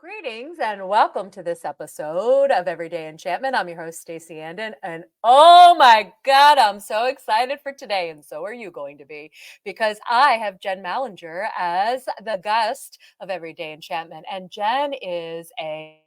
Greetings and welcome to this episode of Everyday Enchantment. I'm your host, Stacey and Andon, and oh my God, I'm so excited for today, and so are you going to be, because I have Jen Mallinger as the guest of Everyday Enchantment, and Jen is a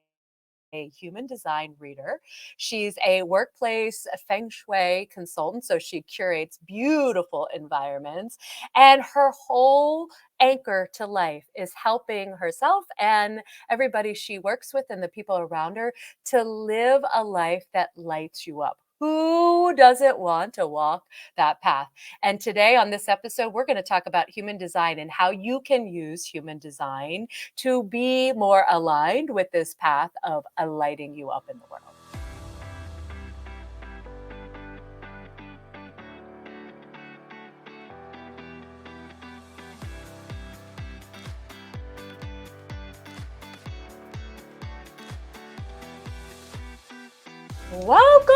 human design reader. She's a workplace feng shui consultant, so she curates beautiful environments. And her whole anchor to life is helping herself and everybody she works with and the people around her to live a life that lights you up. Who doesn't want to walk that path? And today on this episode, we're going to talk about human design and how you can use human design to be more aligned with this path of lighting you up in the world. Welcome.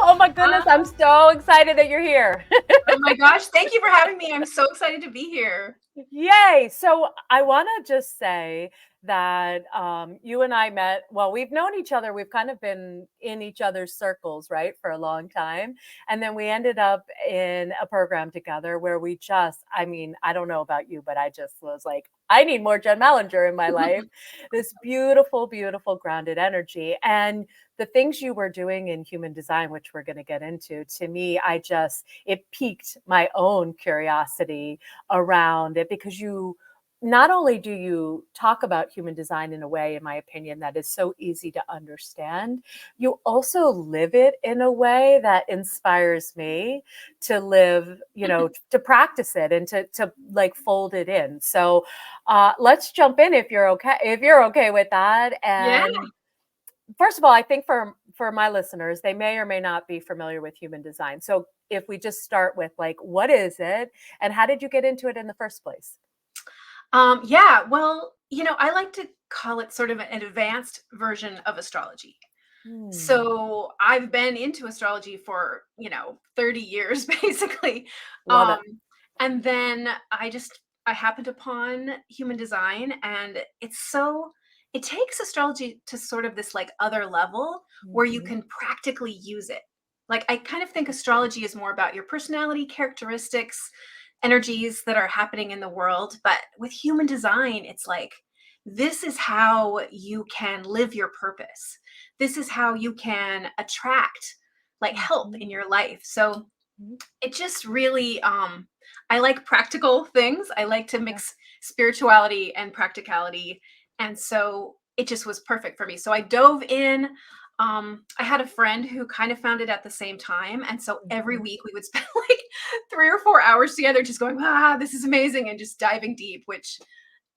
Oh my goodness, I'm so excited that you're here. Oh my gosh, thank you for having me. I'm so excited to be here. Yay. So I want to just say that you and I met, well, we've known each other. We've kind of been in each other's circles, right, for a long time. And then we ended up in a program together where we just, I mean, I don't know about you, but I just was like, I need more Jen Mallinger in my life. This beautiful, beautiful grounded energy. And the things you were doing in human design, which we're going to get into, to me, it piqued my own curiosity around it, because you not only do you talk about human design in a way, in my opinion, that is so easy to understand, you also live it in a way that inspires me to live, to practice it and to like fold it in. So let's jump in if you're okay with that. Yeah. And first of all, I think for my listeners, they may or may not be familiar with human design. So if we just start with like, what is it and how did you get into it in the first place? Yeah, well, I like to call it sort of an advanced version of astrology. So I've been into astrology for, 30 years basically. Love Um, it. and then I happened upon human design, and it takes astrology to sort of this like other level where you Mhm. can practically use it. Like, I kind of think astrology is more about your personality characteristics, energies that are happening in the world. But with human design, it's like, this is how you can live your purpose. This is how you can attract like help Mhm. in your life. So Mhm. it just really, I like practical things. I like to Yeah. mix spirituality and practicality. And so it just was perfect for me. So I dove in. I had a friend who kind of found it at the same time. And so every Mhm. week we would spend like 3 or 4 hours together just going, this is amazing, and just diving deep, which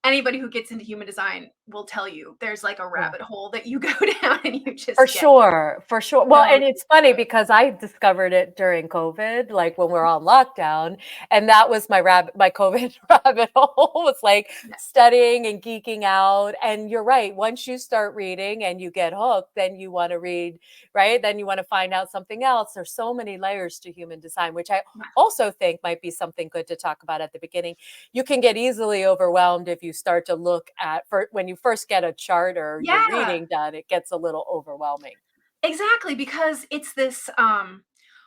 anybody who gets into human design will tell you there's like a Yeah. rabbit hole that you go down and you For just get sure, for sure. Well, so and it's deep funny into it. because I discovered it during COVID, like when we're on lockdown, and that was my COVID rabbit hole was like Yeah. studying and geeking out. And you're right, once you start reading and you get hooked, then you want to read, right? Then you want to find out something else. There's so many layers to human design, which I also think might be something good to talk about at the beginning. You can get easily overwhelmed if you start to look at when you first get a chart or your Yeah. reading done, it gets a little overwhelming. Exactly, because it's this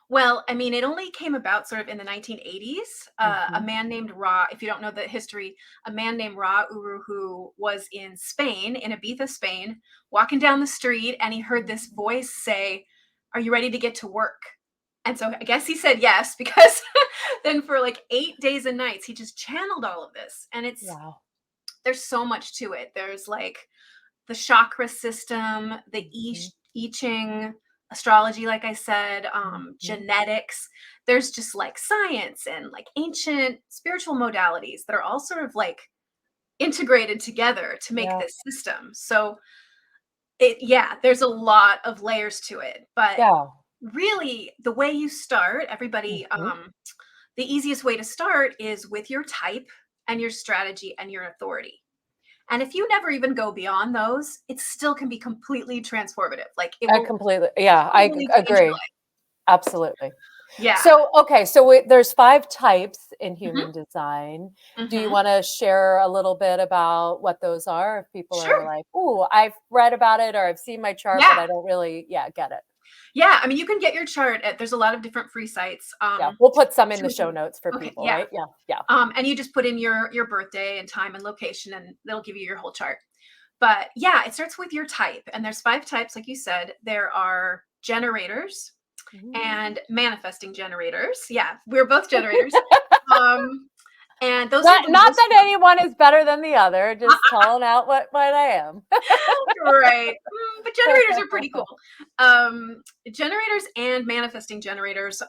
well, I mean, it only came about sort of in the 1980s. A Mhm. man named Ra, if you don't know the history, a man named Ra Uru, who was in Spain, in Ibiza, Spain, walking down the street, and he heard this Mhm. voice say, "Are you ready to get to work?" And so I guess he said yes, because then for like 8 days and nights, he just channeled all of this. And Wow. there's so much to it. There's like the chakra system, the Mhm. I Ching, astrology, like I said, Mhm. genetics. There's just like science and like ancient spiritual modalities that are all sort of like integrated together to make Yeah. this system. So yeah, there's a lot of layers to it. But Yeah. really, the way you start, everybody, Mhm. the easiest way to start is with your type and your strategy and your authority. And if you never even go beyond those, it still can be completely transformative. Like, it I will completely, yeah, I totally change your agree. life. Absolutely. Yeah. So, okay, so there's 5 types in Mhm, human design. Do you mhm. wanna share a little bit about what those are? If people are Sure. like, "Ooh, I've read about it or I've seen my chart, but Yeah. I don't really, yeah, get it." Yeah, I mean, you can get your chart at there's a lot of different free sites, Yeah, we'll put some in the so show notes for okay, people, yeah. right? Yeah, yeah. And you just put in your birthday and time and location, and they'll give you your whole chart. But yeah, it starts with your type, and there's 5 types, like you said. There are generators Mm. and manifesting generators. Yeah, we're both generators. Um, and those are Not the not most that anyone is better than the other, just calling out what I am. right. But generators are pretty cool. Um, Generators and manifesting generators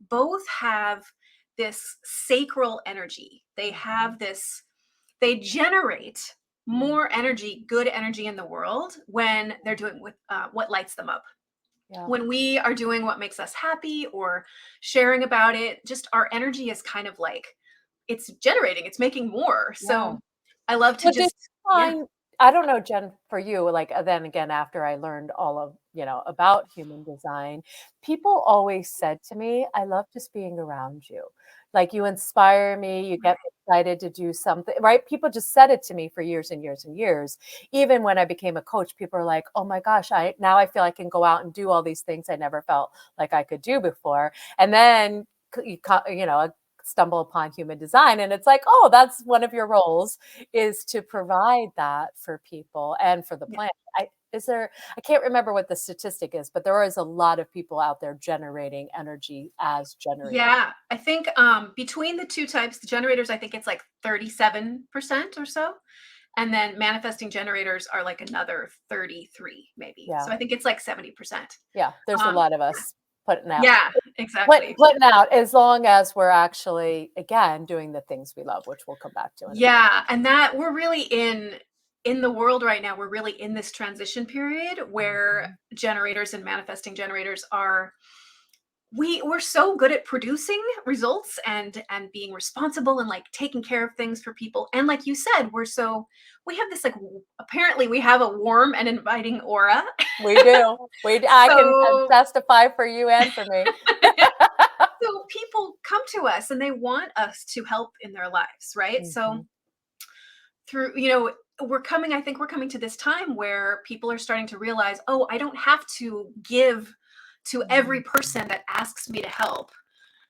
both have this sacral energy. They Mhm, have this, they generate mhm. more energy, good energy in the world when they're doing with what lights them up. Yeah, When we are doing what makes us happy or sharing about it, just our energy is kind of like it's generating, it's making more. yeah. So I love to So did just, you yeah. find, I don't know, Jen, for you, like, then again, after I learned all of, about human design, people always said to me, "I love just being around you. Like, you inspire me, you get me excited to do something," right? People just said it to me for years and years and years. Even when I became a coach, people are like, "Oh my gosh, I feel I can go out and do all these things I never felt like I could do before." And then stumble upon human design and it's like, "Oh, that's one of your roles, is to provide that for people and for the Yeah. planet." I can't remember what the statistic is, but there is a lot of people out there generating energy as generators. Yeah, I think, between the 2 types, the generators, I think it's like 37% or so, and then manifesting generators are like another 33 maybe. Yeah, So I think it's like 70%. yeah, there's a Um, lot of us putting out yeah, exactly. putting out as long as we're actually, again, doing the things we love, which we'll come back to in a minute. Yeah, and that we're really in the world right now, we're really in this transition period where Mhm. generators and manifesting generators are we're so good at producing results and being responsible and like taking care of things for people, and like you said, we have this like apparently we have a warm and inviting aura. We do. I can So testify for you and for me. so people come to us and they want us to help in their lives, right? So Mhm. through, I think we're coming to this time where people are starting to realize, oh, I don't have to give to every Mhm. person that asks me to help.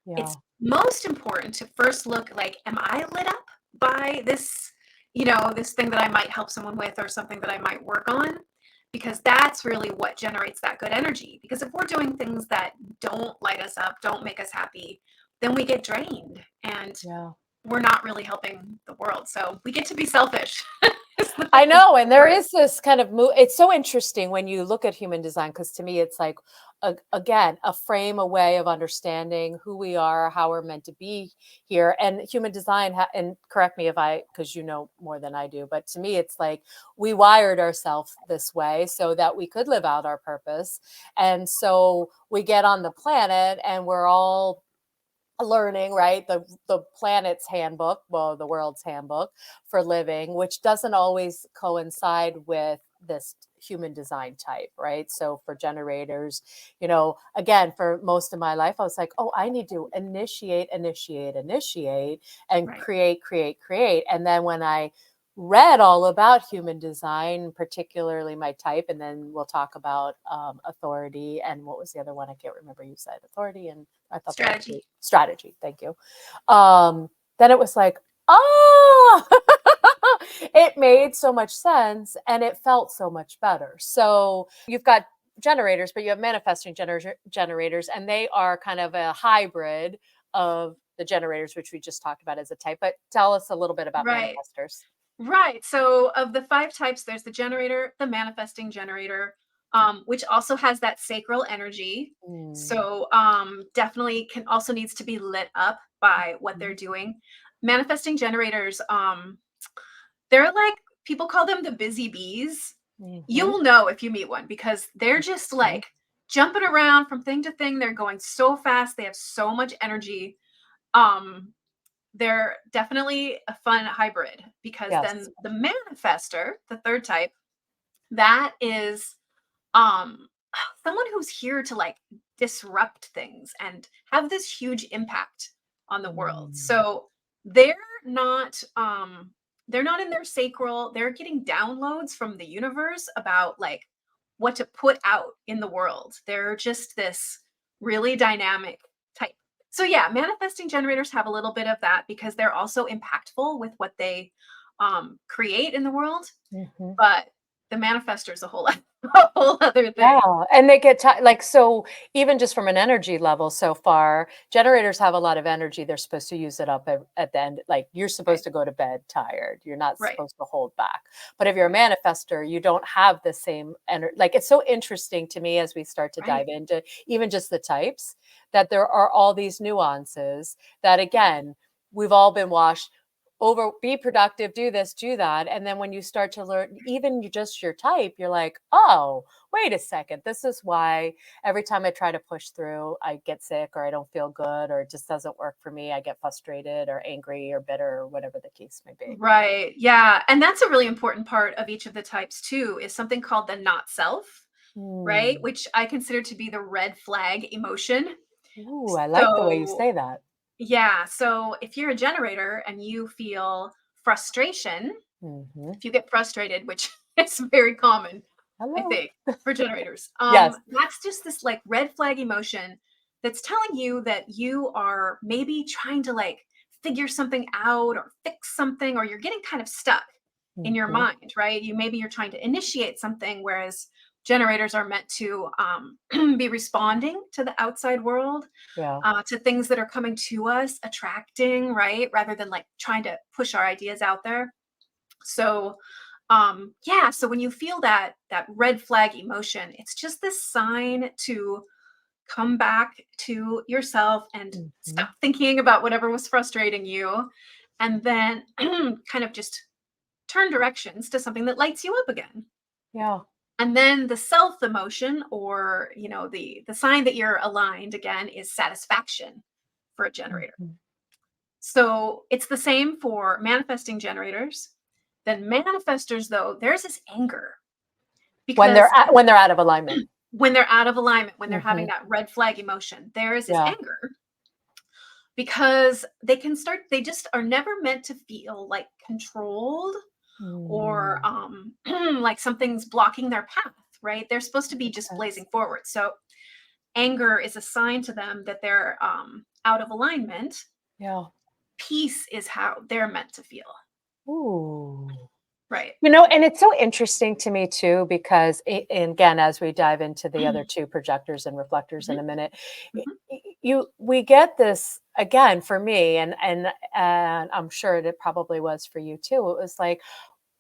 Yeah, It's most important to first look like, am I lit up by this, this thing that I might help someone with or something that I might work on? Because that's really what generates that good energy. Because if we're doing things that don't light us up, don't make us happy, then we get drained and yeah. we're not really helping the world. So we get to be selfish. I know, and there Right. is this kind of it's so interesting when you look at human design because to me it's like again a frame, a way of understanding who we are, how we're meant to be here, and human design. And correct me if because you know more than I do, but to me it's like we wired ourselves this way so that we could live out our purpose, and so we get on the planet and we're all learning, right? The planet's handbook, well, the world's handbook for living, which doesn't always coincide with this human design type, right? So for generators, again, for most of my life, I was like, oh, I need to initiate, and Right. create. And then when I read all about human design, particularly my type, and then we'll talk about authority and what was the other one? I can't remember. You said authority, and I thought there were two. Strategy. Strategy. Thank you. Then it was like, oh, it made so much sense and it felt so much better. So you've got generators, but you have manifesting generators, and they are kind of a hybrid of the generators, which we just talked about as a type. But tell us a little bit about Right. manifestors. Right. So of the 5 types, there's the generator, the manifesting generator, which also has that sacral energy. Mm. So definitely can also needs to be lit up by what they're Mhm. doing. Manifesting generators, they're like people call them the busy bees. Mhm. You'll know if you meet one because they're just Mhm. like jumping around from thing to thing. They're going so fast. They have so much energy. Um, they're definitely a fun hybrid because then Yes. the manifester, the third type, that is um someone who's here to like disrupt things and have this huge impact on the world. Mm. So they're not they're not in their sacral, they're getting downloads from the universe about like what to put out in the world. They're just this really dynamic type. So yeah, manifesting generators have a little bit of that because they're also impactful with what they create in the world, Mhm. but the manifester is a whole a whole other Yeah, thing. and they get like, so even just from an energy level so far, generators have a lot of energy. They're supposed to use it up at the end. Like, you're Right, supposed to go to bed tired. You're not right, supposed to hold back. But if you're a right, manifester, you don't have the same energy. Like, it's so interesting to me as we start to right. dive into even just the types, that there are all these nuances that, Yeah. again, we've all been washed over, be productive, do this, do that. And then when you start to learn even just your type, you're like, oh, wait a second, this is why every time I try to push through, I get sick, or I don't feel good, or it just doesn't work for me. I get frustrated or angry or bitter or whatever the case may be. Right. Yeah. And that's a really important part of each of the types too, is something called the not self, right? Hmm. Which I consider to be the red flag emotion. Ooh, I like the way you So, say that. yeah. So if you're a generator and you feel frustration, Hmm. if you get frustrated, which is very common, I Hello. think, for generators, Yes. that's just this like red flag emotion that's telling you that you are maybe trying to like figure something out or fix something, or you're getting kind of stuck in your Hmm. mind, right? Maybe you're trying to initiate something, whereas generators are meant to be responding to the outside world, Yeah. to things that are coming to us, attracting, right? Rather than like trying to push our ideas out there. So yeah, so when you feel that red flag emotion, it's just this sign to come back to yourself and Hmm. stop thinking about whatever was frustrating you, and then kind of just turn directions to something that lights you up again. Yeah. And then the self emotion, or the sign that you're aligned again, is satisfaction for a generator. Hmm. So it's the same for manifesting generators. Then manifestors, though, there's this anger because When they're out of alignment. when they're out of alignment, when they're having Hmm. that red flag emotion, there is this Yeah. anger because they just are never meant to feel like controlled or Mm. like something's blocking their path, right? They're supposed to be Makes just sense. blazing forward. So anger is a sign to them that they're out of alignment. Yeah. Peace is how they're meant to feel, Ooh. right? And it's so interesting to me too, because and again, as we dive into the other two, projectors and reflectors, in Mhm, a minute, mhm. we get this again for me, and I'm sure it probably was for you too. It was like,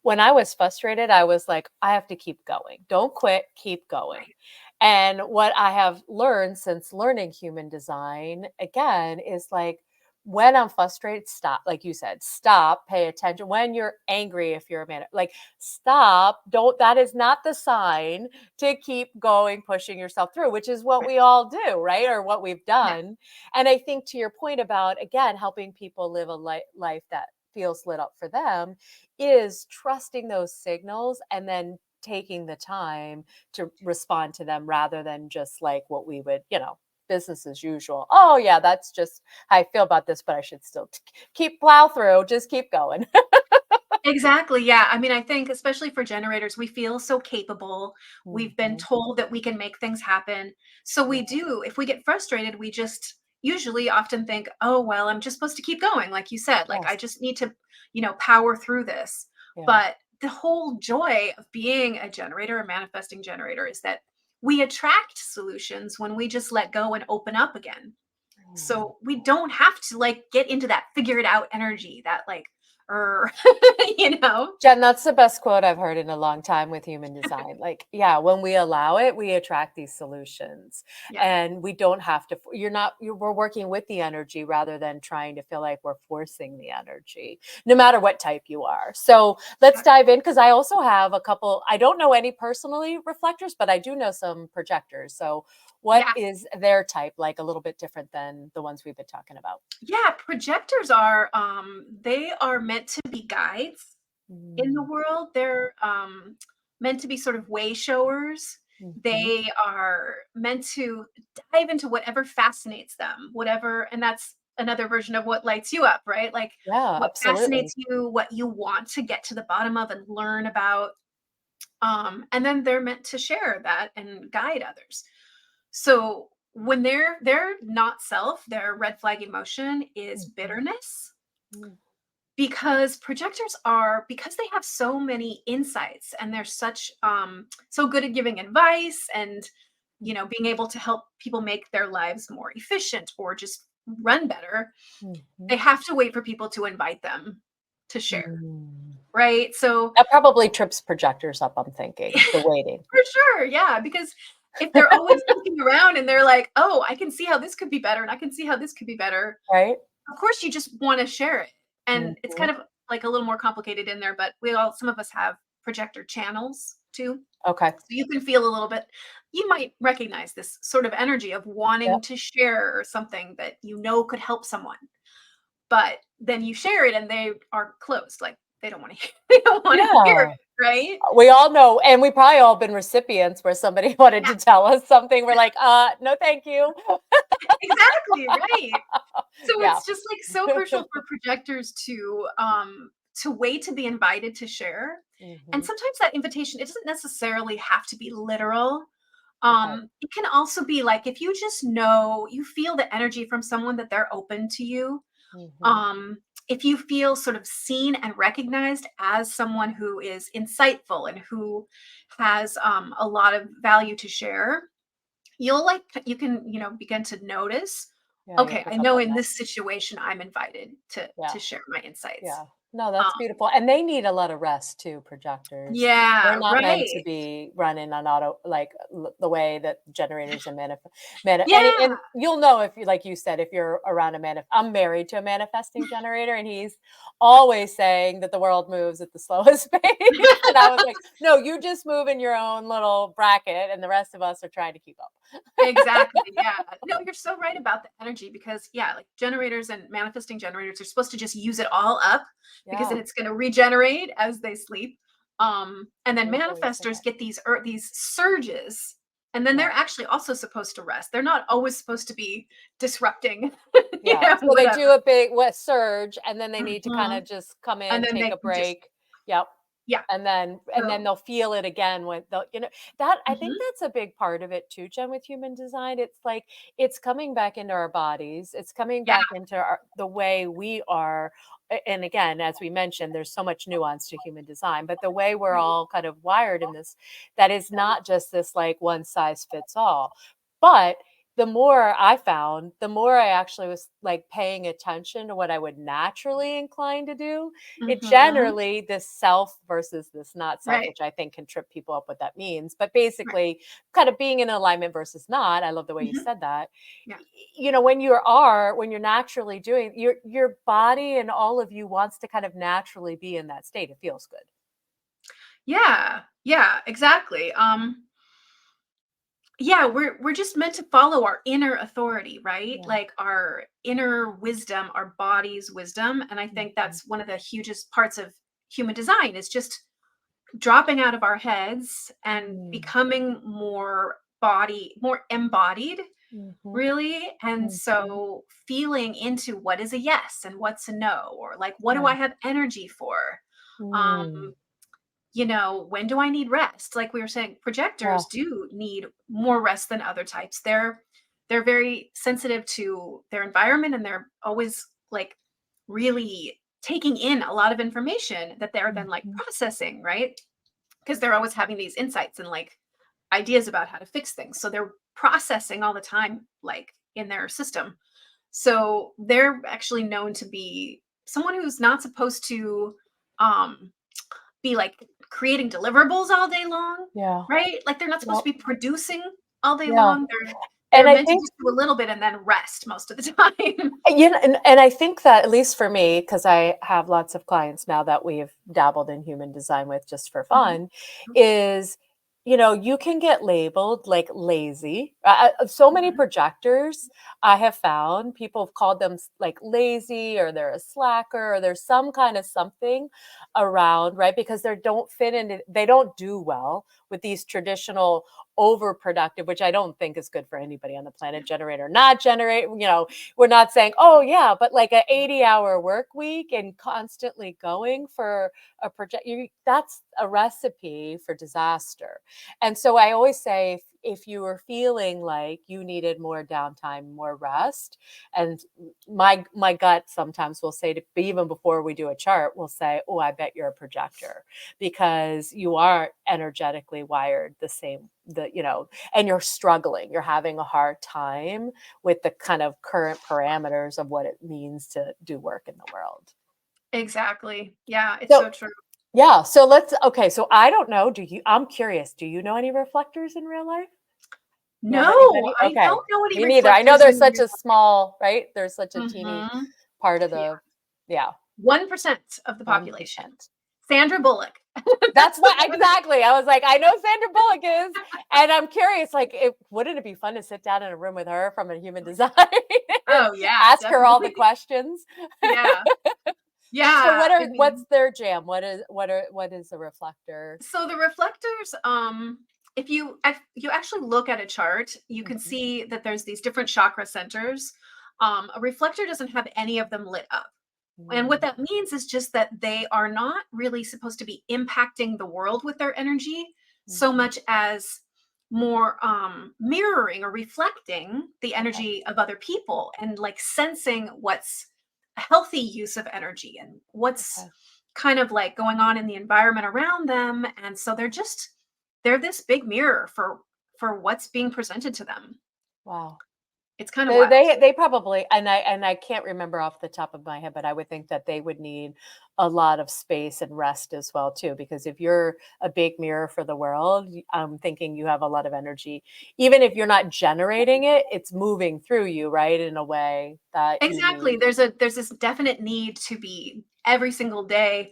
when I was frustrated, I was like, I have to keep going. Don't quit, keep going. Right. And what I have learned since learning human design again is like, when I'm frustrated, stop. Like you said, stop, pay attention. When you're angry, if you're a man, like, stop. Don't, that is not the sign to keep going, pushing yourself through, which is what Right. we all do, right? Or what we've Yeah. done. And I think, to your point about, again, helping people live a life that feels lit up for them, is trusting those signals and then taking the time to respond to them, rather than just like what we would, business as usual. Oh yeah, that's just how I feel about this, but I should still keep plow through, just keep going. Exactly. Yeah. I mean, I think especially for generators, we feel so capable. We've been Mhm. told that we can make things happen. So Yeah. we do. If we get frustrated, we just usually often think, oh, well, I'm just supposed to keep going. Like you said, like I Yes. just need to, power through this. Yeah. But the whole joy of being a generator, a manifesting generator, is that we attract solutions when we just let go and open up again. Mm. So we don't have to like get into that figure it out energy, that like, or, you know? Jen, that's the best quote I've heard in a long time with human design. Like, yeah, when we allow it, we attract these solutions. Yeah. And we don't have to, we're working with the energy rather than trying to feel like we're forcing the energy, no matter what type you are. So let's Exactly. dive in, because I also have a couple, I don't know any personally reflectors, but I do know some projectors. So what Yeah. is their type like, a little bit different than the ones we've been talking about? Yeah. Projectors are, they are meant to be guides in the Mm. world. They're meant to be sort of way showers. Mhm. They are meant to dive into whatever fascinates them, whatever, and that's another version of what lights you up, right? Like Yeah, what absolutely. fascinates you, what you want to get to the bottom of and learn about. And then they're meant to share that and guide others. So when they're not self, their red flag emotion is Mhm. bitterness, Mm. because projectors are, because they have so many insights and they're such so good at giving advice and being able to help people make their lives more efficient or just run better. Mhm. They have to wait for people to invite them to share, Mm. right? So That probably trips projectors up, I'm thinking, the waiting. for sure, yeah, because if they're always looking around and they're like, "Oh, I can see how this could be better, and I can see how this could be better," Right? of course you just wanna share it. And it's Mhm. kind of, like, a little more complicated in there, but we all some of us have projector channels too. Okay. So you can feel a little bit, you might recognize this sort of energy of wanting Yep. to share something that could help someone, but then you share it and they are closed, like, they don't wanna they don't wanna hear Yeah. it, right? We all know, and we probably all been recipients where somebody wanted Yeah, to tell us something, we're like, no, thank you." exactly, right. So Yeah. it's just, like, so crucial for projectors to wait to be invited to share, and Mhm. sometimes that invitation, it doesn't necessarily have to be literal. Okay. It can also be, like, if you just know you feel the energy from someone that they're open to you, Mhm. um, if you feel sort of seen and recognized as someone who is insightful and who has, a lot of value to share, you can, begin to notice, Yeah, you'll "Okay, I pick up know on in that. this situation I'm invited Yeah. to share my insights." Yeah. No, Um that's beautiful, and they need a lot of rest too, projectors. They're Yeah, not meant to right. be running on auto like, the way that generators and mani Yeah. and you'll know if you like you said, if you're around a I'm married to a manifesting generator, and he's always saying that the world moves at the slowest pace, and I was like, "No, you just move in your own little bracket, and the rest of us are trying to keep up." Exactly, yeah. No, you're so right about the energy because, yeah, like, generators and manifesting generators are supposed to just use it all up because then Yeah, it's gonna regenerate as they sleep. And then they always say manifestors that. get these surges, and then Yeah. they're actually also supposed to rest. They're not always supposed to be disrupting, Yeah, so they whatever. do a big what surge, and then they need to kinda Mhm. just come And in, then take they a can just, break. Yep, yeah. and then So they'll feel it again when they'll that I think mhm. that's a big part of it too, Jen, with human design. It's like it's coming back into our bodies. It's coming Yeah. back into the way we are. And again, as we mentioned, there's so much nuance to human design, but the way we're Right. all kind of wired in this, that is not just this like one size fits all. But the more I found, the more I actually was like paying attention to what I would naturally incline to do. It Mhm. generally this self versus this not self, Right. which I think can trip people up what that means. But Right. basically, kind of being in alignment versus not. I love the way you Mhm. said that. Yeah. When you're naturally doing your body and all of you wants to kind of naturally be in that state. It feels good. Yeah. Yeah, exactly. Yeah, we're just meant to follow our inner authority, right? Yeah. Like our inner wisdom, our body's wisdom, and I think Mhm. that's one of the hugest parts of human design is just dropping out of our heads and Mm. becoming more embodied, Mhm. really. And Mhm. so feeling into what is a yes and what's a no, or like what do Yeah. I have energy for? Um, Mm. when do I need rest? Like we were saying, Yeah. projectors do need more rest than other types. They're very sensitive to their environment and they're always like really taking in a lot of information that they're then like Mhm. processing, right? Because they're always having these insights and like ideas about how to fix things. So they're processing all the time, like in their system. So they're actually known to be someone who's not supposed to um be like creating deliverables all day long, Yeah. right? Like they're not supposed Yep. to be producing all day Yeah. long. And They're I meant to think just do a little bit and then rest most of the time. and I think that at least for me, because I have lots of clients now that we've dabbled in human design with just for Mhm. fun, is you can get labeled like lazy So many Mhm. projectors, I have found people have called them like lazy, or they're a slacker, or there's some kind of something around, right? Because they don't fit in, they don't do well with these traditional overproductive, which I don't think is good for anybody on the planet, generate or not generate. We're not saying, oh yeah, but like a 80-hour work week and constantly going for a project, that's a recipe for disaster. And so I always say, if you were feeling like you needed more downtime, more rest, and my gut sometimes will say, to even before we do a chart, will say, "Oh, I bet you're a projector because you aren't energetically wired the same, and you're struggling. You're having a hard time with the kind of current parameters of what it means to do work in the world." Exactly. Yeah, it's So so true. yeah, okay, so I don't know, I'm curious, do you know any reflectors in real life? Know of No, anybody? I Okay. don't know any Me neither. I know reflectors there's in such real a small, right? There's such a life. teeny Mhm. part of Yeah. the, yeah, 1% of the population. 1%. Sandra Bullock. That's That's the what one. exactly. I was like, I know Sandra Bullock is, and I'm curious, like, wouldn't it be fun to sit down in a room with her from a human design? Oh, yeah, Ask her all the definitely. questions. Yeah. So Yeah, I what's mean, their jam? What is a reflector? so the reflectors, if you actually look at a chart, you can Mhm. see that there's these different chakra centers. A reflector doesn't have any of them lit up. And what Mm, that means is just that they are not really supposed to be impacting the world with their energy so mhm. much as more mirroring or reflecting the Okay. energy of other people and like sensing what's a healthy use of energy and what's Okay. kind of like going on in the environment around them. And so they're this big mirror for what's being presented to them. Wow. It's kind of They wild. they they probably, and I can't remember off the top of my head, but I would think that they would need a lot of space and rest as well too, because if you're a big mirror for the world, I'm thinking you have a lot of energy. Even if you're not generating it, it's moving through you, right? In a way that you Exactly. need. There's this definite need to be every single day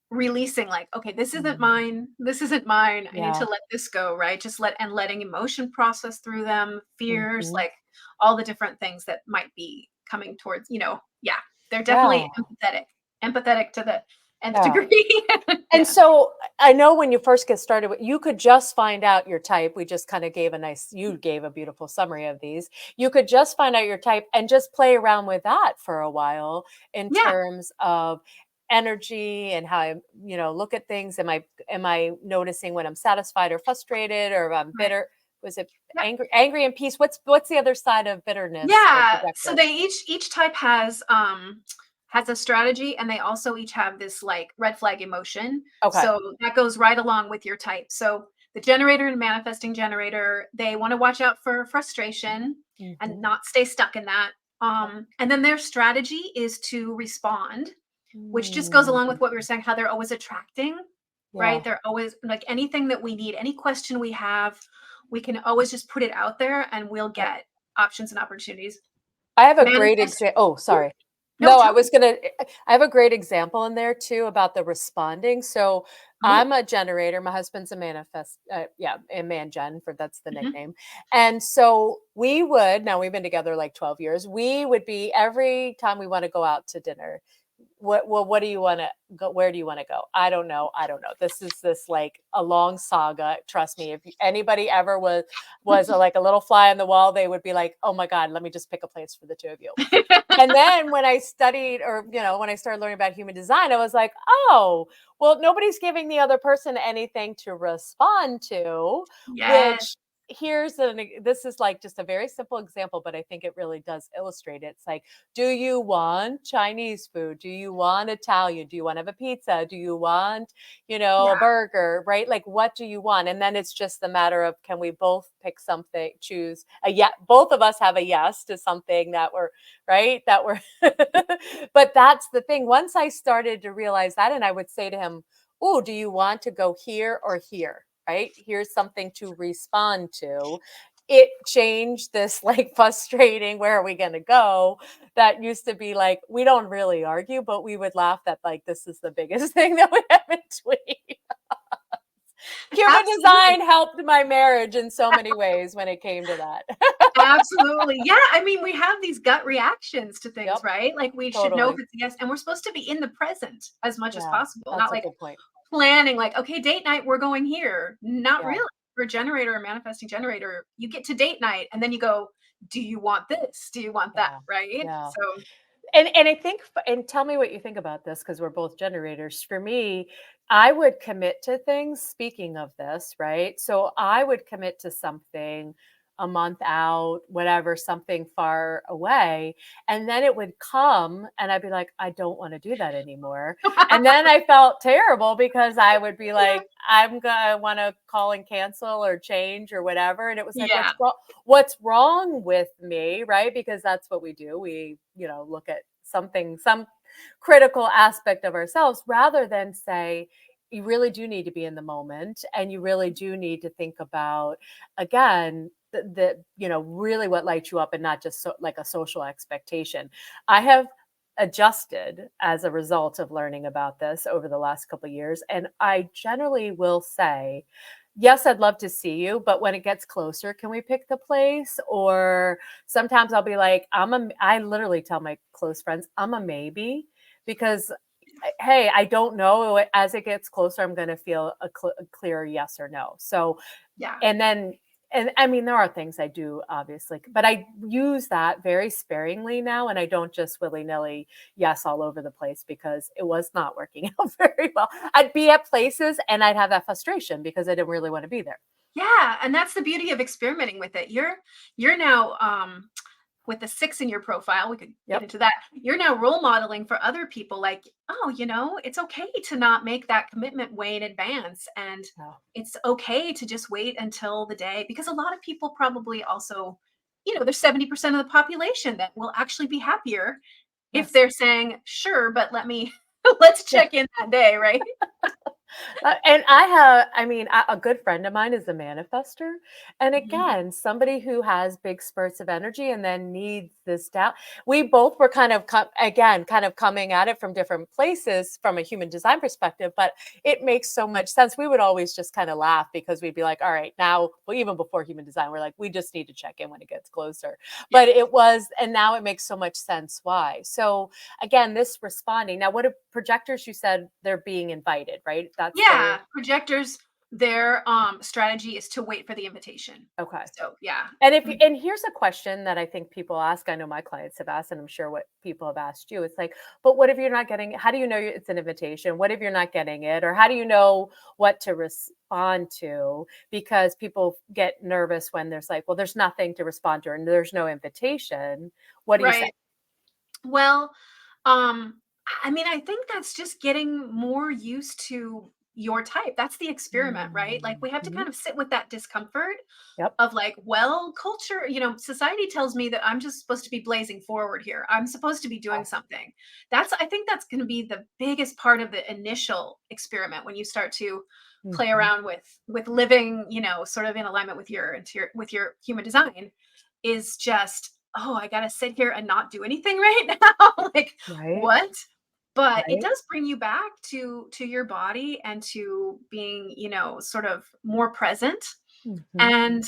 releasing like, okay, this isn't Mm, mine. This isn't mine. I need to yeah. let this go, right? Just letting emotion process through them, fears, Mhm. like all the different things that might be coming towards, yeah. They're Yeah. definitely empathetic to the nth Yeah. degree. And Yeah. so I know when you first get started, you could just find out your type. We just kind of you gave a beautiful summary of these. You could just find out your type and just play around with that for a while in Yeah. terms of energy and how I, look at things. Am I noticing when I'm satisfied or frustrated, or if I'm Right. bitter? Was it Yeah. angry and peace? What's the other side of bitterness for Yeah, so projector? they each type has a strategy and they also each have this like red flag emotion. Okay. So that goes right along with your type. So the generator and manifesting generator, they want to watch out for frustration and Hmm. not stay stuck in that. Okay. And then their strategy is to respond, which just goes Mm, along with what we were saying, how they're always attracting, yeah. right? They're always like anything that we need, any question we have, we can always just put it out there and we'll get options and opportunities. I have a great Manifest. example. Oh, Yeah. sorry. No, No, I tell me. was gonna I have a great example in there too about the responding. So Oh. I'm a generator. My husband's a yeah, a man gen, for that's the Mhm. nickname. And so now we've been together like 12 years. We would be every time we want to go out to dinner. What do you want to go? Where do you want to go? I don't know. I don't know. This like a long saga. Trust me. If anybody ever was like a little fly on the wall, they would be like, "Oh my God, let me just pick a place for the two of you." And then when I studied, or when I started learning about human design, I was like, oh, well, nobody's giving the other person anything to respond to, Yes. which this is like just a very simple example, but I think it really does illustrate it. It's like, do you want Chinese food? Do you want Italian? Do you want to have a pizza? Do you want, Yeah. a burger, right? Like, what do you want? And then it's just the matter of, can we both pick something, choose both of us have a yes to something that we're, right? That were, but that's the thing. Once I started to realize that, and I would say to him, oh, do you want to go here or here? Right? Here's something to respond to. It changed this like frustrating, where are we going to go? That used to be like, we don't really argue, but we would laugh that like this is the biggest thing that we have between. Human Absolutely. design helped my marriage in so many ways when it came to that. Absolutely. Yeah, I mean, we have these gut reactions to things, Yep, right? Like, we should know if totally. it's a yes, and we're supposed to be in the present as much as Yeah, possible, not that's a like good point. planning, like, "Okay, date night, we're going here." Not Yeah, really. For a generator, a manifesting generator, you get to date night, and then you go, "Do you want this? Do you want that?" yeah, Right? yeah. So And I think and tell me what you think about this because 'cause we're both generators. For me, I would commit to things, speaking of this, right? So I would commit to something a month out, whatever, something far away, and then it would come and I'd be like, "I don't wanna do that anymore." And then I felt terrible because I would be Yeah. like, "I'm gonna wanna call and cancel or change or whatever," and it was like, Yeah. what's wrong with me, right? Because that's what we do. We, look at something, some critical aspect of ourselves rather than say, you really do need to be in the moment and you really do need to think about again really what lights you up and not just like a social expectation. I have adjusted as a result of learning about this over the last couple of years, and I generally will say, yes, I'd love to see you, but when it gets closer, can we pick the place? Or sometimes I'll be like, I literally tell my close friends, I'm a maybe because, hey, I don't know. As it gets closer, I'm going to feel a clear yes or no. So, Yeah. and then, and I mean, there are things I do, obviously, but I use that very sparingly now. And I don't just willy nilly yes all over the place because it was not working out very well. I'd be at places and I'd have that frustration because I didn't really want to be there. Yeah, and that's the beauty of experimenting with it. You're now, with the 6 in your profile, we could get Yep. into that. You're now role modeling for other people like, "Oh, it's okay to not make that commitment way in advance, and Oh, it's okay to just wait until the day," because a lot of people probably also, there's 70% of the population that will actually be happier if yes. they're saying, "Sure, but let me let's Yeah. check in that day," right? And I have, I mean, a good friend of mine is a manifester. And Mhm. again, somebody who has big spurts of energy and then needs this down. We both were kind of, again, kind of coming at it from different places from a human design perspective, but it makes so much sense. We would always just kind of laugh because we'd be like, all right, now, well, even before human design, we're like, we just need to check in when it gets closer. Yeah. But it was, and now it makes so much sense why. So, again, this responding. Now, what if projectors, you said they're being invited, right? That's their Yeah, projectors, their, strategy is to wait for the invitation. okay. So, yeah. And if Mhm. and here's a question that I think people ask. I know my clients have asked, and I'm sure what people have asked you. It's like, but what if you're not getting? How do you know it's an invitation? What if you're not getting it, or how do you know what to respond to? Because people get nervous when there's like, well, there's nothing to respond to, and there's no invitation. What do you say? Right. Well, um, I mean, I think that's just getting more used to your type. That's the experiment, right? Like, we have to Mhm. kind of sit with that discomfort Yep. of like, well, culture, society tells me that I'm just supposed to be blazing forward here. I'm supposed to be doing Yeah. something. I think that's going to be the biggest part of the initial experiment when you start to play Mhm. around with living, sort of in alignment with your human design is just, oh, I got to sit here and not do anything right now. Like, Right. what? But it Right. does bring you back to your body and to being, sort of more present. Mhm. And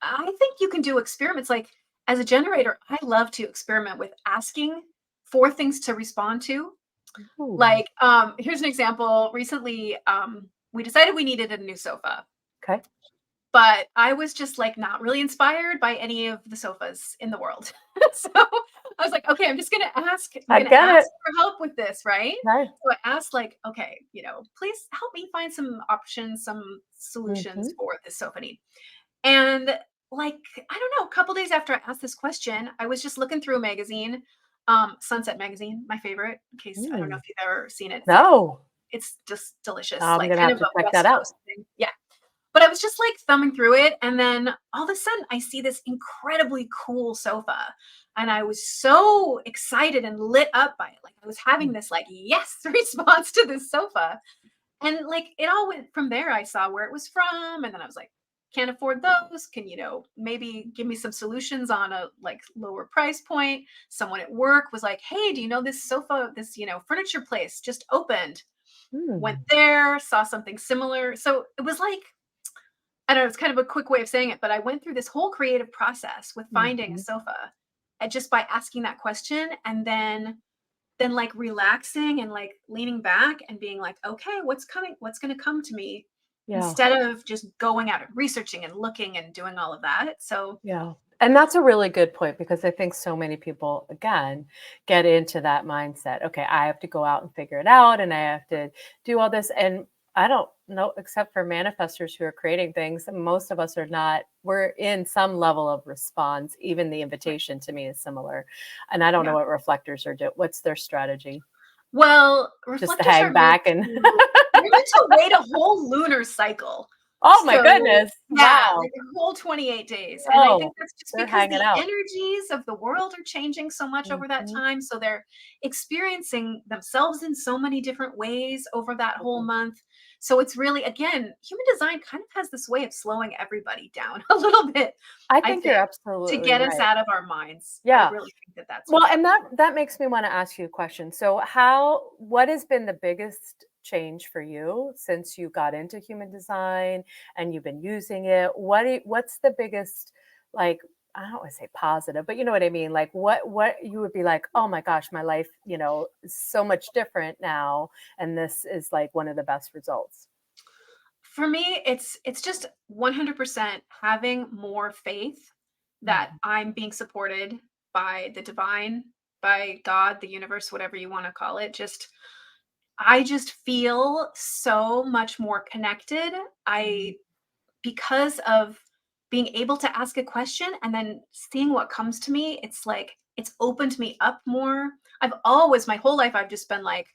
I think you can do experiments. Like, as a generator, I love to experiment with asking for things to respond to. Ooh. Like, here's an example. Recently, we decided we needed a new sofa, Okay. but I was just like not really inspired by any of the sofas in the world. So I was like, okay, I'm I gonna get ask it. for help with this, right? Right. So I asked, like, okay, please help me find some options, some solutions Mhm. for this sofa need. And, like, I don't know, a couple days after I asked this question, I was just looking through a magazine, Sunset Magazine, my favorite, in case I don't know Mm. if you've ever seen it. No. It's just delicious, I'm like gonna kind have of to a check that West out. Coast thing. Yeah. But I was just like thumbing through it, and then all of a sudden I see this incredibly cool sofa. And I was so excited and lit up by it. Like, I was having Mm. this like yes response to this sofa. And like it all went from there. I saw where it was from, and then I was like, can't afford those. Can maybe give me some solutions on a like lower price point? Someone at work was like, hey, do you know this sofa, this furniture place just opened? went Mm. there, saw something similar. So it was like, I don't know, it's kind of a quick way of saying it, but I went through this whole creative process with finding a Mhm. sofa, and just by asking that question, and then like relaxing and like leaning back and being like, okay, what's coming? What's going to come to me? Yeah. Instead of just going out and researching and looking and doing all of that. So Yeah. And that's a really good point because I think so many people, again, get into that mindset. Okay, I have to go out and figure it out and I have to do all this. And I don't know, except for manifestors who are creating things, most of us are not, we're in some level of response. Even the right. invitation to me is similar. And I don't know Yeah. what reflectors are doing. What's their strategy? Well, Just to reflectors hang are meant back and, to they're meant to wait a whole lunar cycle. oh my So, goodness. yeah, Wow. like a whole 28 days, and I Oh, think that's just they're because hanging the out. energies of the world are changing so much over that Mhm. time, so they're experiencing themselves in so many different ways over that whole month. So it's really, again, human design kind of has this way of slowing everybody down a little bit, I I think you're think, to absolutely get us right. out of our minds. I Yeah. really think that that's Well, what's and happening. that makes me wanna ask you a question. So what has been the biggest change for you since you got into human design and you've been using it? What's the biggest, like, I don't wanna say positive, but you know what I mean? Like, what you would be like, "Oh my gosh, my life, is so much different now, and this is, like, one of the best results." For me, it's just 100% having more faith that Mhm. I'm being supported by the divine, by God, the universe, whatever you want to call it. Just I just feel so much more connected. Mhm. I Because of being able to ask a question and then seeing what comes to me, it's like it's opened me up more. I've always, my whole life, I've just been like,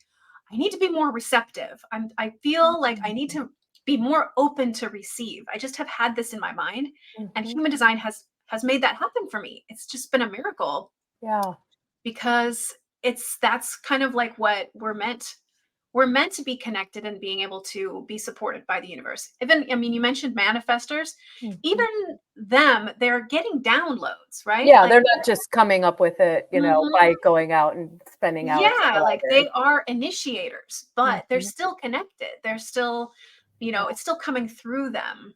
I need to be more receptive. I feel like I need Mhm. to be more open to receive. I just have had this in my mind, and Mhm. human design has made that happen for me. It's just been a miracle Yeah. because that's kind of like what we're meant to be connected and being able to be supported by the universe. Even, I mean, you mentioned manifestors, Mhm. even them, they're getting downloads, right? Yeah, Like, they're not just coming up with it, by mhm, going out and spending hours in the yeah, like library. they are initiators, but they're Mhm. still connected. They're still, Yeah. it's still coming through them.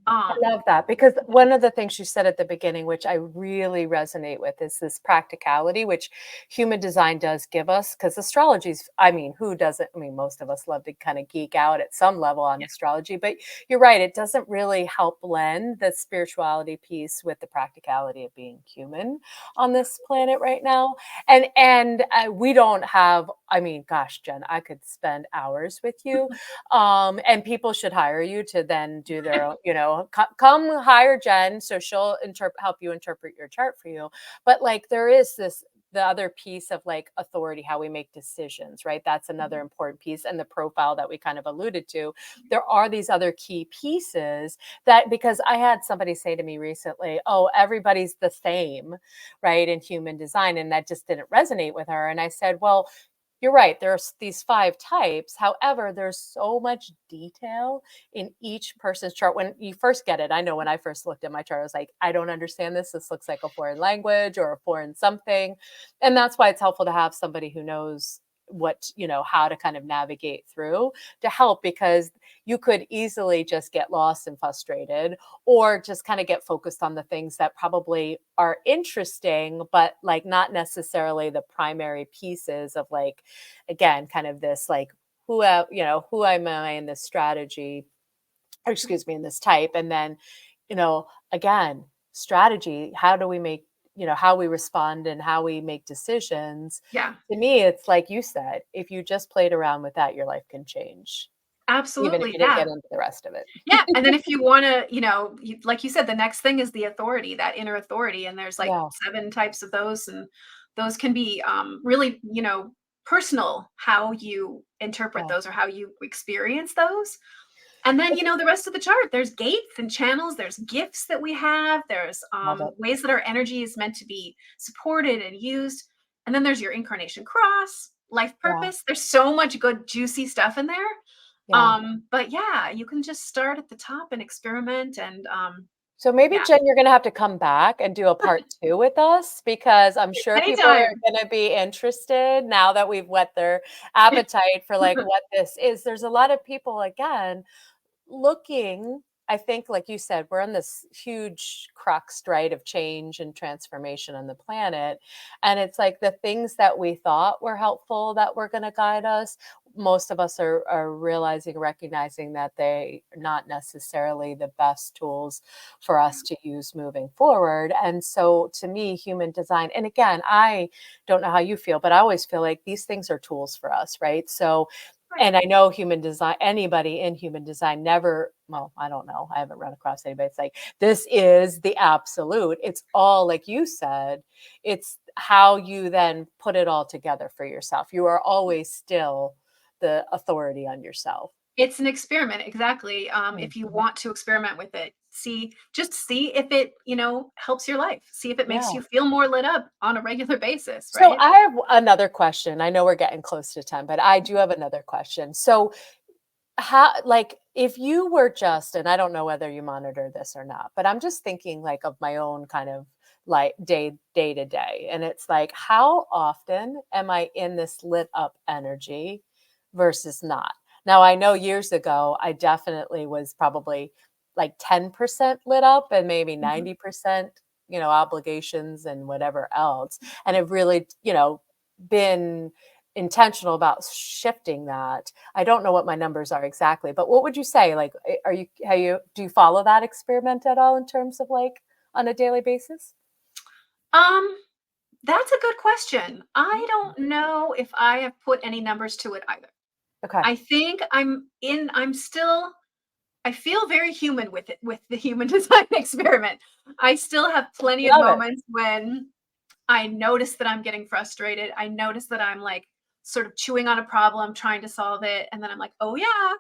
I Um, love that because one of the things you said at the beginning, which I really resonate with, is this practicality, which human design does give us. Because astrology's, I mean, who doesn't? I mean, most of us love to kind of geek out at some level on yeah, astrology, but you're right, it doesn't really help blend the spirituality piece with the practicality of being human on this planet right now. And we don't have, I mean, gosh, Jen, I could spend hours with you, and people should hire you to then do their own, come hire Jen so she'll help you interpret your chart for you. But like there is this the other piece of like authority, how we make decisions, right? That's another mhm, important piece. And the profile that we kind of alluded to. There are these other key pieces that because I had somebody say to me recently, oh, everybody's the same, right, in human design. And that just didn't resonate with her. And I said, well, you're right. There's these 5 types. However, there's so much detail in each person's chart. When you first get it, I know when I first looked at my chart, I was like, I don't understand this. This looks like a foreign language or a foreign something. And that's why it's helpful to have somebody who knows how to kind of navigate through to help because you could easily just get lost and frustrated or just kind of get focused on the things that probably are interesting but like not necessarily the primary pieces of like again kind of this like who am I in this strategy or excuse me in this type and then you know again strategy how do we make how we respond and how we make decisions. yeah, To me it's like you said, if you just played around with that your life can change even if absolutely, you didn't yeah. get into the rest of it. Yeah, and then if you wanna, like you said, the next thing is the authority, that inner authority, and there's, like, Yeah, 7 types of those, and those can be, really, personal how you interpret yeah. those or how you experience those. And then, the rest of the chart, there's gates and channels, there's gifts that we have, there's, Love it. ways that our energy is meant to be supported and used, and then there's your incarnation cross, life Yeah, purpose. There's so much good juicy stuff in there. yeah. But yeah, you can just start at the top and experiment and So maybe, Yeah. Jen, you're going to have to come back and do a part two with us because I'm sure people are Anytime. going to be interested now that we've whet their appetite for like what this is. There's a lot of people, again, looking, I think, like you said, we're in this huge crux, right, of change and transformation on the planet. And it's like the things that we thought were helpful that were going to guide us, most of us are realizing, recognizing that they are not necessarily the best tools for us to use moving forward. And so to me, human design, and again, I don't know how you feel, but I always feel like these things are tools for us, right? So Right. and I know human design, anybody in human design never, well, I don't know. I haven't run across anybody. It's like, this is the absolute. It's all, like you said, it's how you then put it all together for yourself. You are always still the authority on yourself. It's an experiment, exactly. Mm. If you want to experiment with it, just see if it, helps your life. See if it makes Yeah. you feel more lit up on a regular basis, So right? I have another question. I know we're getting close to time, but I do have another question. So how, like, if you were just, and I don't know whether you monitor this or not, but I'm just thinking like of my own kind of like day to day. And it's like, how often am I in this lit up energy versus not? Now, I know years ago, I definitely was probably like 10% lit up and maybe Mhm. 90%, obligations and whatever else. And have really, been intentional about shifting that. I don't know what my numbers are exactly, but what would you say? Like, do you follow that experiment at all in terms of like on a daily basis? Um, that's a good question. I Mm. don't know if I have put any numbers to it either. Okay. I think I'm still I feel very human with it, with the human design experiment. I still have plenty of Love it. moments when I notice that I'm getting frustrated. I notice that I'm like sort of chewing on a problem, trying to solve it. And then I'm like, oh, yeah,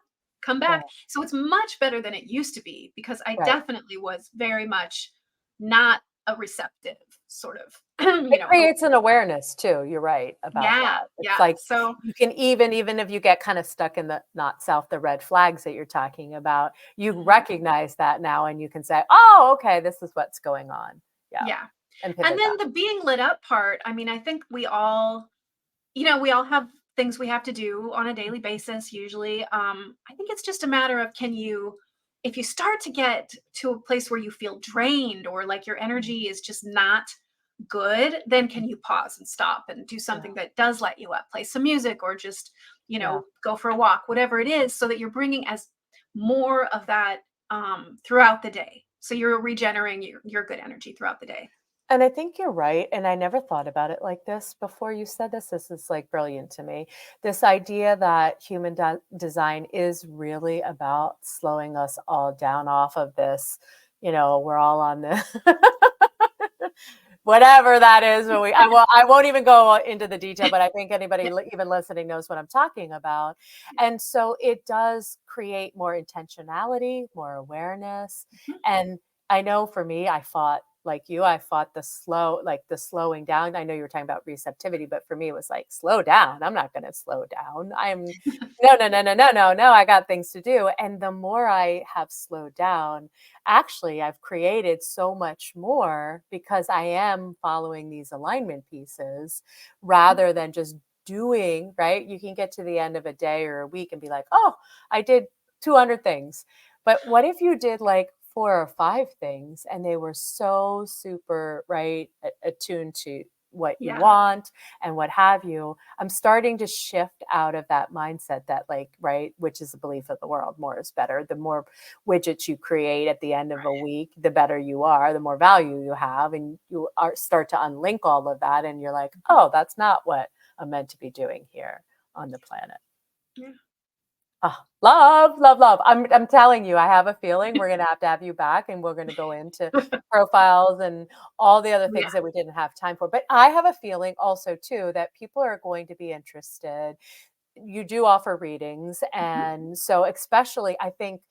come Yeah. back. So it's much better than it used to be because I Right. definitely was very much not a receptive sort of, It creates an open. awareness too. You're right about Yeah. that. It's Yeah. like So, you can even if you get kind of stuck in the not self, the red flags that you're talking about, you mhm, recognize that now and you can say, oh, okay, this is what's going on. Yeah. yeah. And And pivot back. then the being lit up part, I mean, I think we all have things we have to do on a daily basis usually. I think it's just a matter of if you start to get to a place where you feel drained or like your energy is just not good, then can you pause and stop and do Yeah. something that does light you up? Play some music or just, Yeah. go for a walk, whatever it is, so that you're bringing as more of that throughout the day. So you're regenerating your good energy throughout the day. And I think you're right, and I never thought about it like this before you said this. This is, like, brilliant to me. This idea that human design is really about slowing us all down off of this, we're all on the whatever that is, when I won't even go into the detail, but I think anybody even listening knows what I'm talking about. And so it does create more intentionality, more awareness. Mhm. And I know for me, I fought like you, I fought the slowing down. I know you were talking about receptivity, but for me, it was like, slow down. I'm not going to slow down. No, no, no, no, no, no, no. I got things to do. And the more I have slowed down, actually, I've created so much more because I am following these alignment pieces rather than just doing, right? You can get to the end of a day or a week and be like, oh, I did 200 things. But what if you did like 4 or 5 things and they were so super, right, attuned to what you Yeah. want and what have you? I'm starting to shift out of that mindset that, like, right, which is the belief of the world, more is better. The more widgets you create at the end of a week, the better you are, the more value you have, and start to unlink all of that. And you're like, oh, that's not what I'm meant to be doing here on the planet. Yeah. Ah, love, love, love. I'm telling you, I have a feeling we're gonna have to have you back and we're gonna go into profiles and all the other Yeah. things that we didn't have time for. But I have a feeling also too that people are going to be interested. You do offer readings, Mhm. and so especially I think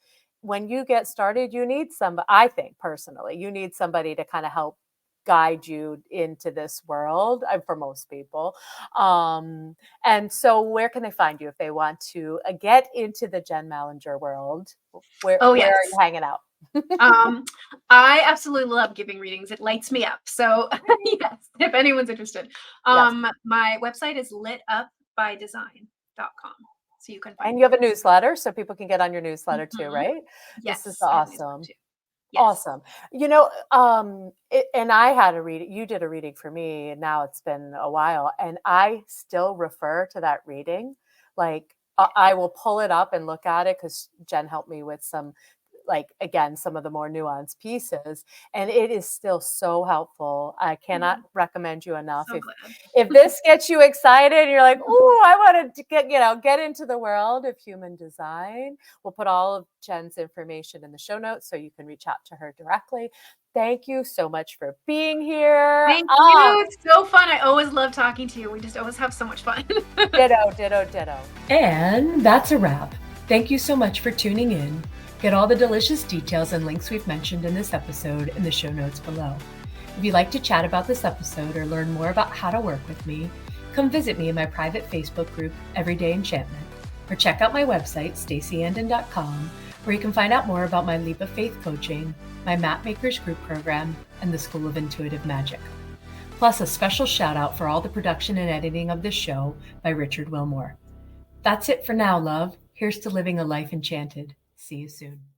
when you get started, you need I think personally, you need somebody to kind of help guide you into this world, for most people. Um, and so where can they find you if they want to get into the Jen Mallinger world? Where Oh, where yes. are you hanging out? Um, I absolutely love giving readings. It lights me up. So yes, if anyone's interested. Yes. My website is litupbydesign.com. So you can find And you me have a there. newsletter, so people can get on your newsletter too, Mhm. right? This is Yes, I have a newsletter awesome. too. Yes. Awesome. And I had a reading, you did a reading for me, and now it's been a while, and I still refer to that reading. Like, Yeah. I will pull it up and look at it because Jen helped me with some, like, again, some of the more nuanced pieces, and it is still so helpful. I cannot Mm, recommend you enough. so glad. If this gets you excited, and you're like, "Ooh, I want to get into the world of human design." We'll put all of Jen's information in the show notes so you can reach out to her directly. Thank you so much for being here. Thank you. It's so fun. I always love talking to you. We just always have so much fun. Ditto, ditto, ditto. And that's a wrap. Thank you so much for tuning in. Get all the delicious details and links we've mentioned in this episode in the show notes below. If you'd like to chat about this episode or learn more about how to work with me, come visit me in my private Facebook group, Everyday Enchantment, or check out my website, staceyandon.com, where you can find out more about my Leap of Faith coaching, my Map Makers group program, and the School of Intuitive Magic. Plus a special shout out for all the production and editing of this show by Richard Wilmore. That's it for now, love. Here's to living a life enchanted. See you soon.